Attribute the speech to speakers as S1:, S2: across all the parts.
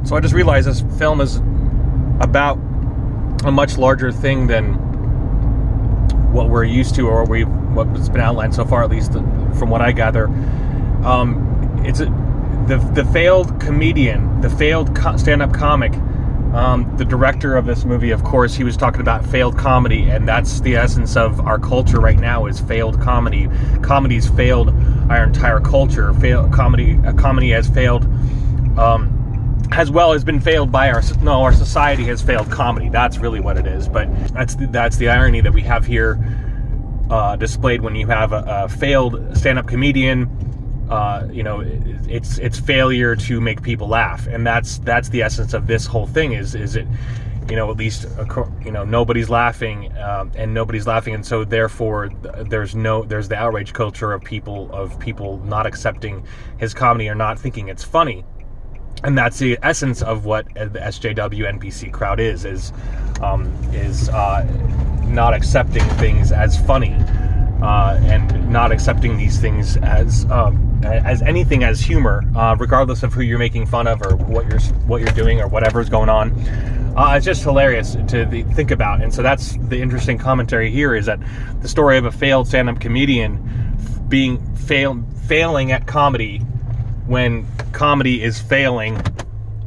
S1: So I just realized this film is about a much larger thing than what we're used to, or what's been outlined so far, at least from what I gather. It's the failed comedian, the failed stand-up comic. The director of this movie, of course, he was talking about failed comedy, and that's the essence of our culture right now, is failed comedy. Comedy's failed our entire culture. Comedy has failed, as well as been failed by our society has failed comedy. That's really what it is. But that's the irony that we have here displayed when you have a failed stand-up comedian. It's failure to make people laugh, and that's the essence of this whole thing. Is it, at least nobody's laughing, and so therefore there's the outrage culture of people not accepting his comedy or not thinking it's funny. And that's the essence of what the SJW NPC crowd is not accepting things as funny, and not accepting these things as anything as humor, regardless of who you're making fun of or what you're doing or whatever's going on. It's just hilarious to think about. And so that's the interesting commentary here, is that the story of a failed stand-up comedian failing at comedy, when comedy is failing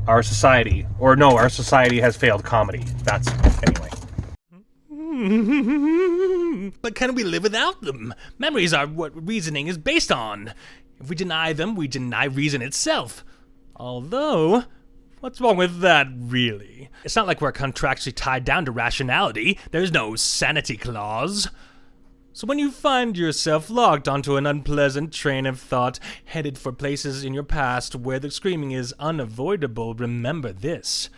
S1: our society. Or no, our society has failed comedy. That's, anyway.
S2: But can we live without them? Memories are what reasoning is based on. If we deny them, we deny reason itself. Although, what's wrong with that, really? It's not like we're contractually tied down to rationality. There's no sanity clause. So when you find yourself locked onto an unpleasant train of thought, headed for places in your past where the screaming is unavoidable, remember this: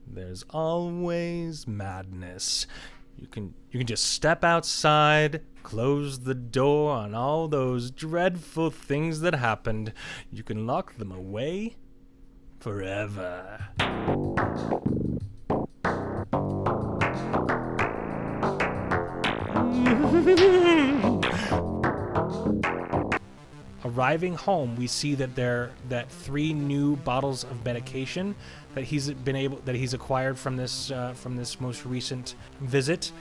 S2: there's always madness. You can just step outside, close the door on all those dreadful things that happened. You can lock them away forever. Arriving home, we see that 3 new bottles of medication that he's acquired from this most recent visit.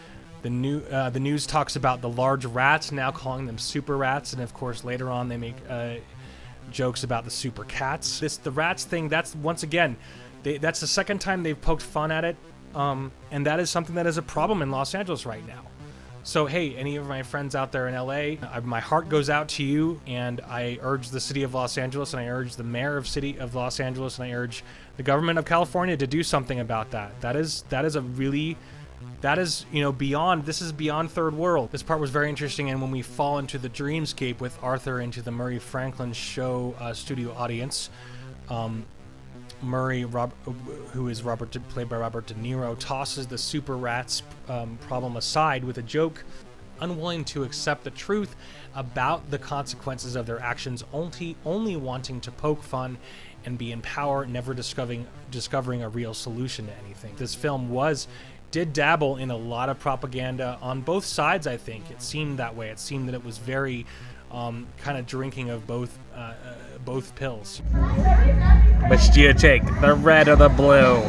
S2: The news talks about the large rats, now calling them super rats, and of course later on they make jokes about the super cats. The rats thing, that's once again, that's the second time they've poked fun at it, and that is something that is a problem in Los Angeles right now. So hey, any of my friends out there in LA, my heart goes out to you, and I urge the city of Los Angeles, and I urge the mayor of city of Los Angeles, and I urge the government of California to do something about that. That is beyond, this is beyond third world. This part was very interesting, and when we fall into the dreamscape with Arthur into the Murray Franklin show studio audience, Murray, who is played by Robert De Niro, tosses the super rats problem aside with a joke, unwilling to accept the truth about the consequences of their actions, only wanting to poke fun and be in power, never discovering a real solution to anything. This film did dabble in a lot of propaganda on both sides. I think it seemed that way. It seemed that it was very kind of drinking of both pills.
S1: Which do you take, the red or the blue?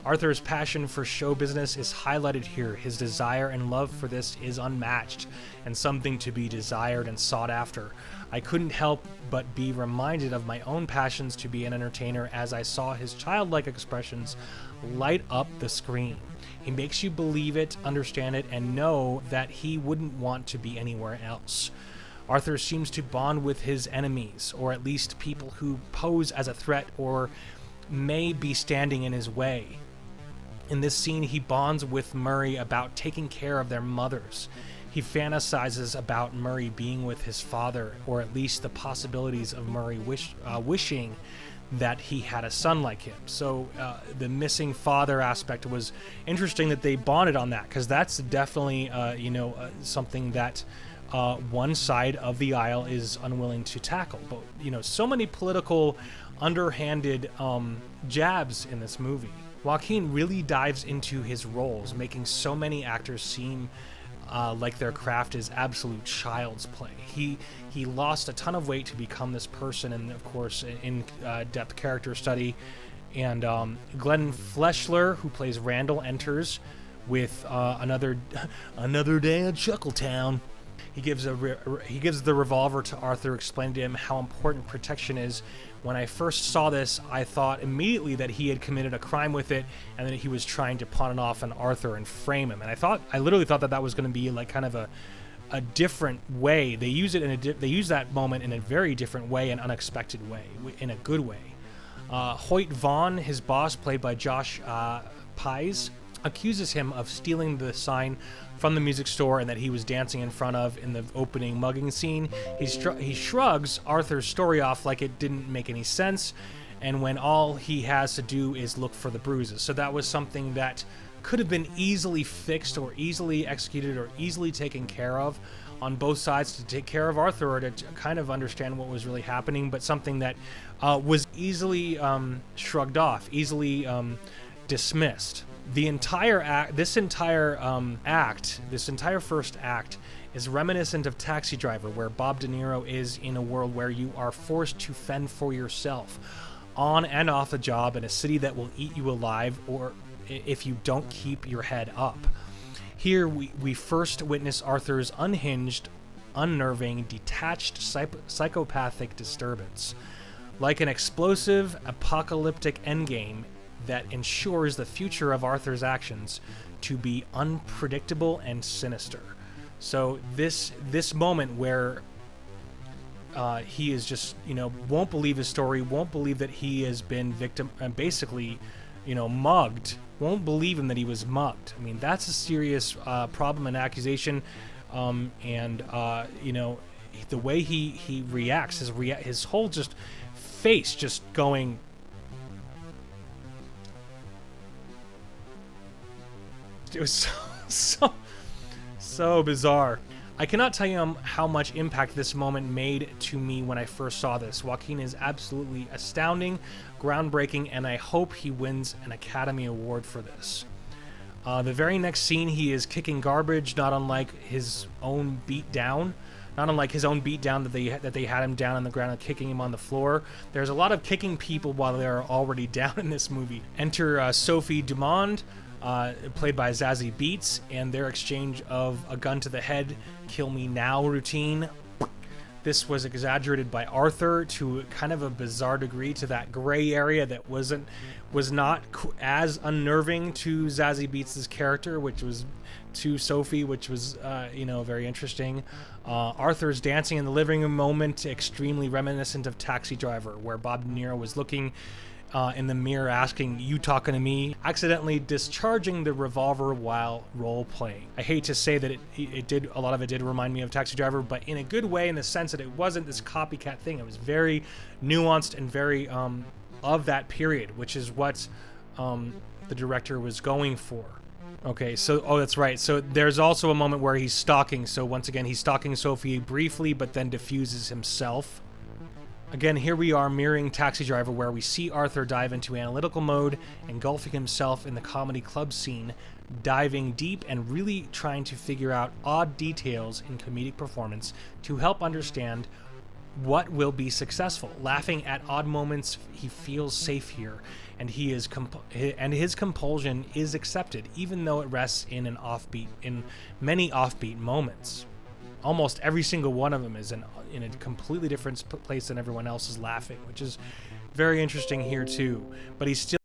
S2: Arthur's passion for show business is highlighted here. His desire and love for this is unmatched, and something to be desired and sought after. I couldn't help but be reminded of my own passions to be an entertainer as I saw his childlike expressions light up the screen. He makes you believe it, understand it, and know that he wouldn't want to be anywhere else. Arthur seems to bond with his enemies, or at least people who pose as a threat or may be standing in his way. In this scene, he bonds with Murray about taking care of their mothers. He fantasizes about Murray being with his father, or at least the possibilities of Murray wishing that he had a son like him. So the missing father aspect was interesting that they bonded on that, because that's definitely something that one side of the aisle is unwilling to tackle. But so many political underhanded jabs in this movie. Joaquin really dives into his roles, making so many actors seem like their craft is absolute child's play. He lost a ton of weight to become this person, and of course, in-depth character study. And Glenn Fleshler, who plays Randall, enters with another day at Chuckletown. He gives the revolver to Arthur, explaining to him how important protection is. When I first saw this, I thought immediately that he had committed a crime with it, and that he was trying to pawn it off on Arthur and frame him. And I literally thought that was going to be like kind of a different way. They use it they use that moment in a very different way, an unexpected way, in a good way. Hoyt Vaughn, his boss, played by Josh Pies, accuses him of stealing the sign from the music store and that he was dancing in front of in the opening mugging scene. He shrugs Arthur's story off like it didn't make any sense, and when all he has to do is look for the bruises. So that was something that could have been easily fixed or easily executed or easily taken care of on both sides to take care of Arthur or to kind of understand what was really happening, but something that was easily shrugged off, easily dismissed. The entire act, this entire first act is reminiscent of Taxi Driver, where Bob De Niro is in a world where you are forced to fend for yourself on and off the job in a city that will eat you alive or if you don't keep your head up. Here we first witness Arthur's unhinged, unnerving, detached, psychopathic disturbance. Like an explosive, apocalyptic endgame that ensures the future of Arthur's actions to be unpredictable and sinister. So this moment where he is just, won't believe his story, won't believe that he has been basically, mugged, won't believe him that he was mugged. I mean, that's a serious problem and accusation. The way he reacts, his whole just face just going, it was so bizarre. I cannot tell you how much impact this moment made to me when I first saw this. Joaquin is absolutely astounding, groundbreaking, and I hope he wins an Academy Award for this. The very next scene, he is kicking garbage, not unlike his own beatdown. Not unlike his own beatdown that they had him down on the ground and kicking him on the floor. There's a lot of kicking people while they're already down in this movie. Enter Sophie Dumond, played by Zazie Beetz, and their exchange of a gun to the head, kill me now routine. This was exaggerated by Arthur to kind of a bizarre degree, to that gray area that was not as unnerving to Zazie Beetz' character, which was to Sophie, which was very interesting. Arthur's dancing in the living room moment, extremely reminiscent of Taxi Driver, where Bob De Niro was looking in the mirror asking, "You talking to me?" accidentally discharging the revolver while role-playing. I hate to say that a lot of it did remind me of Taxi Driver, but in a good way, in the sense that it wasn't this copycat thing. It was very nuanced and very of that period, which is what the director was going for. Okay, so, that's right. So there's also a moment where he's stalking. So once again, he's stalking Sophie briefly, but then diffuses himself. Again, here we are mirroring Taxi Driver, where we see Arthur dive into analytical mode, engulfing himself in the comedy club scene, diving deep and really trying to figure out odd details in comedic performance to help understand what will be successful. Laughing at odd moments, he feels safe here, and his compulsion is accepted, even though it rests in many offbeat moments. Almost every single one of them is in a completely different place than everyone else is laughing, which is very interesting here too. But he's still